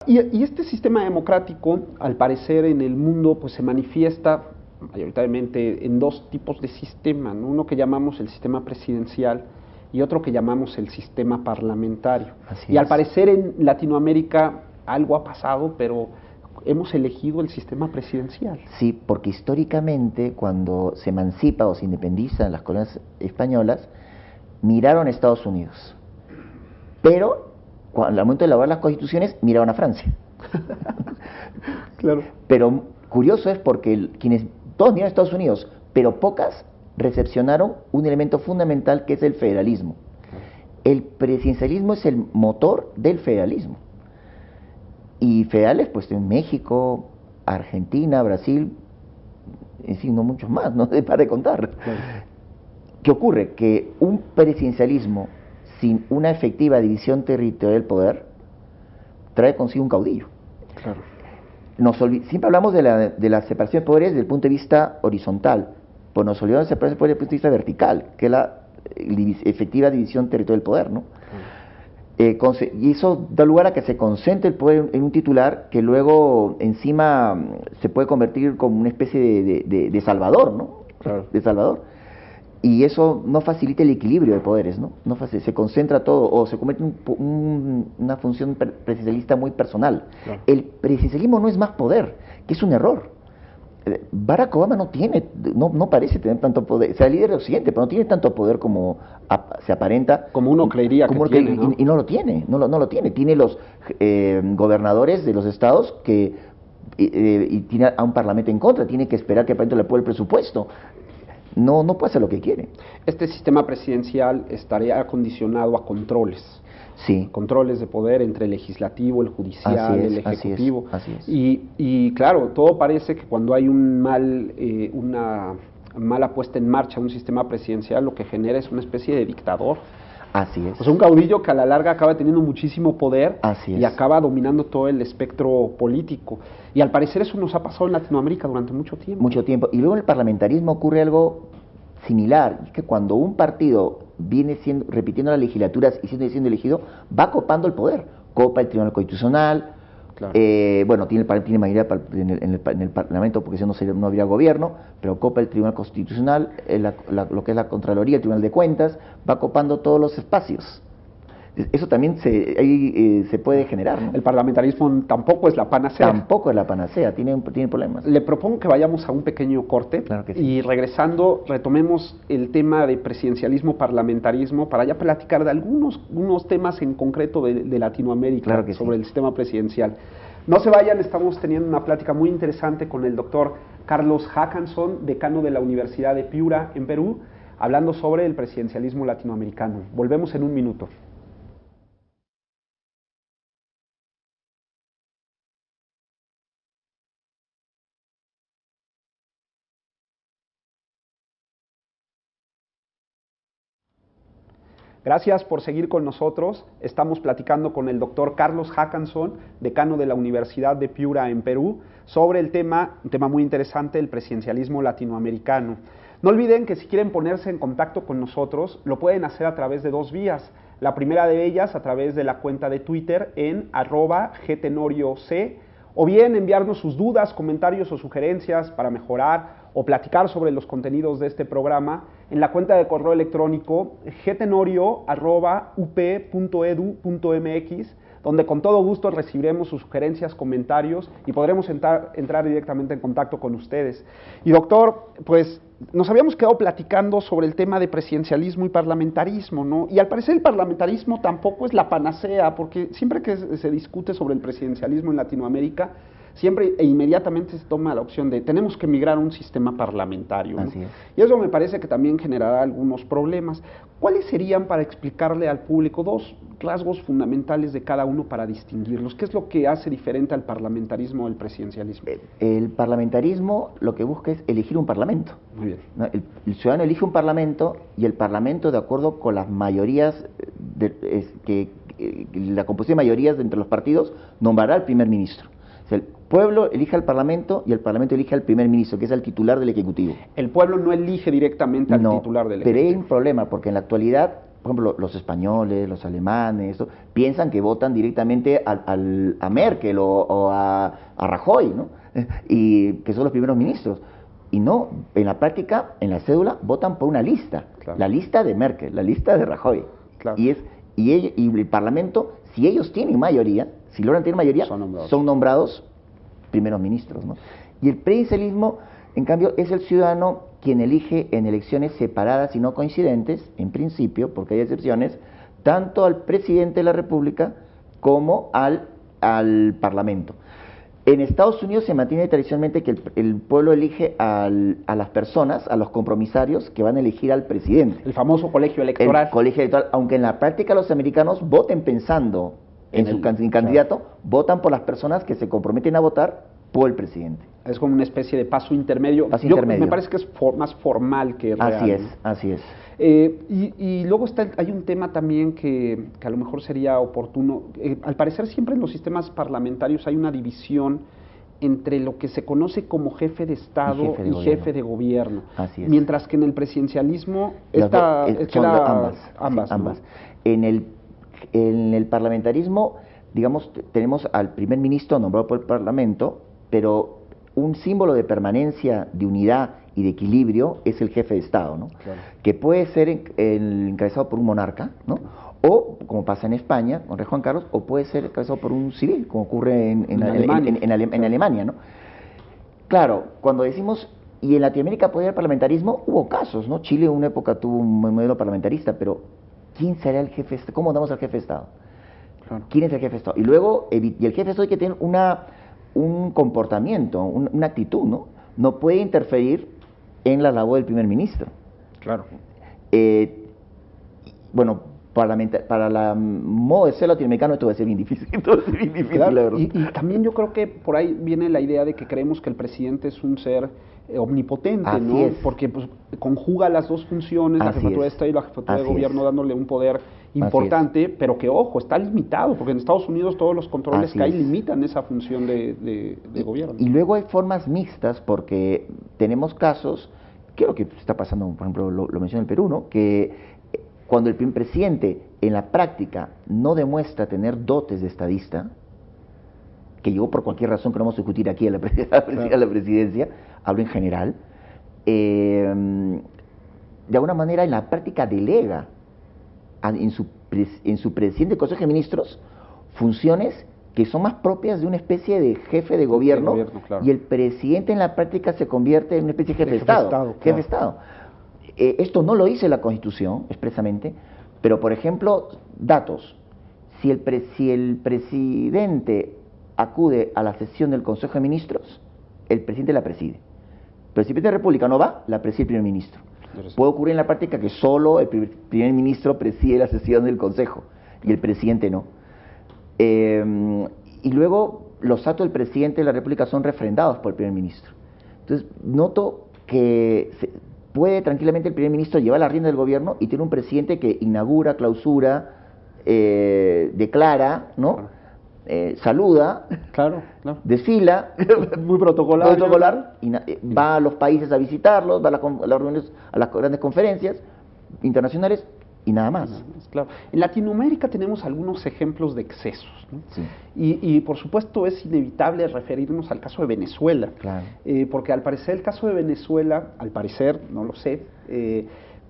Y este sistema democrático, al parecer en el mundo, pues se manifiesta mayoritariamente en dos tipos de sistema, ¿no? Uno que llamamos el sistema presidencial y otro que llamamos el sistema parlamentario. Y al parecer en Latinoamérica algo ha pasado, pero hemos elegido el sistema presidencial. Sí, porque históricamente cuando se emancipa o se independizan las colonias españolas, miraron a Estados Unidos, pero al momento de elaborar las constituciones miraron a Francia. Claro. Pero curioso es porque todos miraron a Estados Unidos, pero pocas recepcionaron un elemento fundamental que es el federalismo. El presidencialismo es el motor del federalismo. Y federales, pues en México, Argentina, Brasil, en fin, no muchos más, no para de contar. Claro. ¿Qué ocurre? Que un presidencialismo sin una efectiva división territorial del poder trae consigo un caudillo. Claro. Siempre hablamos de la separación de poderes desde el punto de vista horizontal, pues nos olvidamos de la separación de poderes desde el punto de vista vertical, que es la efectiva división territorial del poder, ¿no? Y eso da lugar a que se concentre el poder en un titular que luego encima se puede convertir como una especie de salvador, ¿no? Claro. De salvador. Y eso no facilita el equilibrio de poderes, ¿no? Se concentra todo o se convierte en una función presidencialista muy personal. Claro. El presidencialismo no es más poder, que es un error. Barack Obama no parece tener tanto poder, o sea, el líder de Occidente, pero no tiene tanto poder como se aparenta. Como uno creería que tiene, ¿no? Y no lo tiene, no lo tiene. Tiene los gobernadores de los estados y tiene a un parlamento en contra, tiene que esperar que el parlamento le apruebe el presupuesto. No puede hacer lo que quiere. Este sistema presidencial estaría condicionado a controles. Sí. Controles de poder entre el legislativo, el judicial, el ejecutivo. Así es. Y claro, todo parece que cuando hay una mala puesta en marcha de un sistema presidencial, lo que genera es una especie de dictador. Así es. O sea, un caudillo que a la larga acaba teniendo muchísimo poder y acaba dominando todo el espectro político. Y al parecer eso nos ha pasado en Latinoamérica durante mucho tiempo. Mucho tiempo. Y luego en el parlamentarismo ocurre algo similar, es que cuando un partido viene repitiendo las legislaturas y siendo elegido, va copando el poder. Copa el Tribunal Constitucional, claro. Bueno, tiene mayoría en el Parlamento porque si no habría gobierno, pero copa el Tribunal Constitucional, lo que es la Contraloría, el Tribunal de Cuentas, va copando todos los espacios. Eso también se puede generar, ¿no? El parlamentarismo tampoco es la panacea. Tampoco es la panacea, tiene problemas. Le propongo que vayamos a un pequeño corte, claro que sí. Y regresando retomemos el tema de presidencialismo, parlamentarismo, para ya platicar de unos temas en concreto de Latinoamérica, claro que sobre sí. el sistema presidencial. No se vayan, estamos teniendo una plática muy interesante con el doctor Carlos Hackanson, decano de la Universidad de Piura en Perú, hablando sobre el presidencialismo latinoamericano. Volvemos en un minuto. Gracias por seguir con nosotros. Estamos platicando con el doctor Carlos Hackanson, decano de la Universidad de Piura en Perú, sobre un tema muy interesante, el presidencialismo latinoamericano. No olviden que si quieren ponerse en contacto con nosotros, lo pueden hacer a través de dos vías. La primera de ellas a través de la cuenta de Twitter en @gtenorioc, o bien enviarnos sus dudas, comentarios o sugerencias para mejorar o platicar sobre los contenidos de este programa en la cuenta de correo electrónico gtenorio@up.edu.mx, donde con todo gusto recibiremos sus sugerencias, comentarios y podremos entrar directamente en contacto con ustedes. Y doctor, pues nos habíamos quedado platicando sobre el tema de presidencialismo y parlamentarismo, ¿no? Y al parecer el parlamentarismo tampoco es la panacea, porque siempre que se discute sobre el presidencialismo en Latinoamérica, siempre e inmediatamente se toma la opción de tenemos que migrar a un sistema parlamentario, ¿no? Así es. Y eso me parece que también generará algunos problemas. ¿Cuáles serían, para explicarle al público, dos rasgos fundamentales de cada uno para distinguirlos? ¿Qué es lo que hace diferente al parlamentarismo o al presidencialismo? El parlamentarismo lo que busca es elegir un parlamento. Muy bien. ¿No? El ciudadano elige un parlamento y el parlamento, de acuerdo con las mayorías, la composición de mayorías entre los partidos, nombrará al primer ministro. O sea, el pueblo elige al parlamento y el parlamento elige al primer ministro, que es el titular del Ejecutivo. El pueblo no elige directamente al titular del Ejecutivo. Pero hay un problema, porque en la actualidad por ejemplo, los españoles, los alemanes, piensan que votan directamente a Merkel o a Rajoy, ¿no? Y que son los primeros ministros. Y no, en la práctica, en la cédula, votan por una lista. Claro. La lista de Merkel, la lista de Rajoy. Claro. Y el Parlamento, si ellos tienen mayoría, si logran tener mayoría, son nombrados primeros ministros, ¿no? Y el presidencialismo, en cambio, es el ciudadano quien elige en elecciones separadas y no coincidentes, en principio, porque hay excepciones, tanto al presidente de la República como al Parlamento. En Estados Unidos se mantiene tradicionalmente que el pueblo elige a las personas, a los compromisarios que van a elegir al presidente. El famoso colegio electoral. El colegio electoral, aunque en la práctica los americanos voten pensando en su candidato, votan por las personas que se comprometen a votar por el presidente. Es como una especie de paso intermedio. Me parece que es más formal que real. Así es. Y luego hay un tema también que a lo mejor sería oportuno. Al parecer siempre en los sistemas parlamentarios hay una división entre lo que se conoce como jefe de Estado y jefe de gobierno. Así es. Mientras que en el presidencialismo ambas. ¿No? En el parlamentarismo, digamos, tenemos al primer ministro nombrado por el Parlamento, pero un símbolo de permanencia, de unidad y de equilibrio es el jefe de Estado, ¿no? Claro. Que puede ser encabezado por un monarca, ¿no? O, como pasa en España, con Rey Juan Carlos, o puede ser encabezado por un civil, como ocurre en Alemania, ¿no? Claro, cuando decimos, y en Latinoamérica puede haber parlamentarismo, hubo casos, ¿no? Chile en una época tuvo un modelo parlamentarista, pero ¿quién será el jefe de Estado? ¿Cómo damos al jefe de Estado? Claro. ¿Quién es el jefe de Estado? Y luego, y el jefe de Estado hay que tener un comportamiento, una actitud, ¿no? No puede interferir en la labor del primer ministro. Claro. Bueno, para la modo de ser latinoamericano esto va a ser bien difícil. Claro. La verdad. Y también yo creo que por ahí viene la idea de que creemos que el presidente es un ser omnipotente, Así ¿no? es. Porque pues, conjuga las dos funciones, la jefatura de Estado y la jefatura de gobierno, dándole un poder importante, pero que, ojo, está limitado, porque en Estados Unidos todos los controles que hay limitan esa función de gobierno. Y luego hay formas mixtas, porque tenemos casos, creo que está pasando, por ejemplo, lo menciona el Perú, ¿no? Que cuando el presidente en la práctica no demuestra tener dotes de estadista, que llegó por cualquier razón que no vamos a discutir aquí a la presidencia, hablo en general, de alguna manera en la práctica delega en su presidente del Consejo de Ministros funciones que son más propias de una especie de jefe de gobierno, claro. Y el presidente en la práctica se convierte en una especie de jefe de Estado. Jefe de Estado. Esto no lo dice la Constitución expresamente, pero por ejemplo, datos. Si el presidente acude a la sesión del Consejo de Ministros, el presidente la preside. Pero si el presidente de la República no va, la preside el primer ministro. Puede ocurrir en la práctica que solo el primer ministro preside la sesión del Consejo y el presidente no. Y luego los actos del presidente de la República son refrendados por el primer ministro. Entonces, noto que puede tranquilamente el primer ministro llevar la rienda del gobierno y tiene un presidente que inaugura, clausura, declara, ¿no? Saluda, claro. Desfila, muy protocolar, y va a los países a visitarlos, va a las reuniones, a las grandes conferencias internacionales y nada más. Claro. En Latinoamérica tenemos algunos ejemplos de excesos, ¿no? Sí. Y por supuesto es inevitable referirnos al caso de Venezuela, claro. Porque al parecer el caso de Venezuela, no lo sé,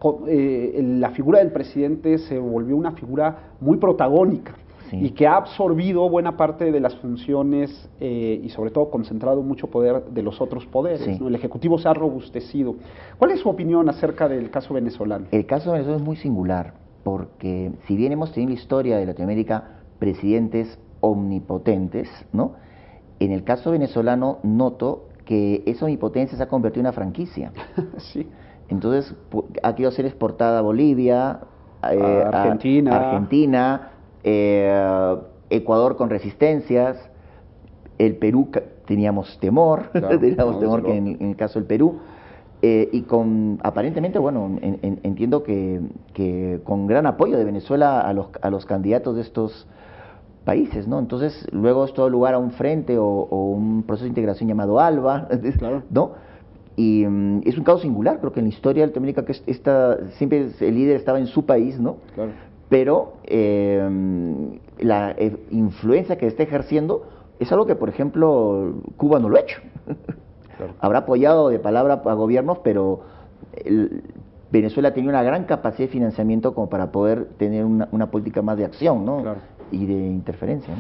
la figura del presidente se volvió una figura muy protagónica. Sí. Y que ha absorbido buena parte de las funciones y sobre todo concentrado mucho poder de los otros poderes, sí. ¿no? El Ejecutivo se ha robustecido. ¿Cuál es su opinión acerca del caso venezolano? El caso venezolano es muy singular, porque si bien hemos tenido en la historia de Latinoamérica presidentes omnipotentes, ¿no? En el caso venezolano noto que esa omnipotencia se ha convertido en una franquicia. Sí. Entonces ha querido ser exportada a Bolivia, Argentina, Ecuador con resistencias, el Perú teníamos temor, claro, que en el caso del Perú, y con aparentemente, bueno, entiendo que con gran apoyo de Venezuela a los candidatos de estos países, ¿no? Entonces luego esto da lugar a un frente o un proceso de integración llamado ALBA, claro. ¿no? Y es un caso singular, creo que en la historia de Latinoamérica que siempre el líder estaba en su país, ¿no? Claro. Pero la influencia que está ejerciendo es algo que, por ejemplo, Cuba no lo ha hecho. Claro. Habrá apoyado de palabra a gobiernos, pero Venezuela tenía una gran capacidad de financiamiento como para poder tener una política más de acción, ¿no? Claro. Y de interferencia, ¿no?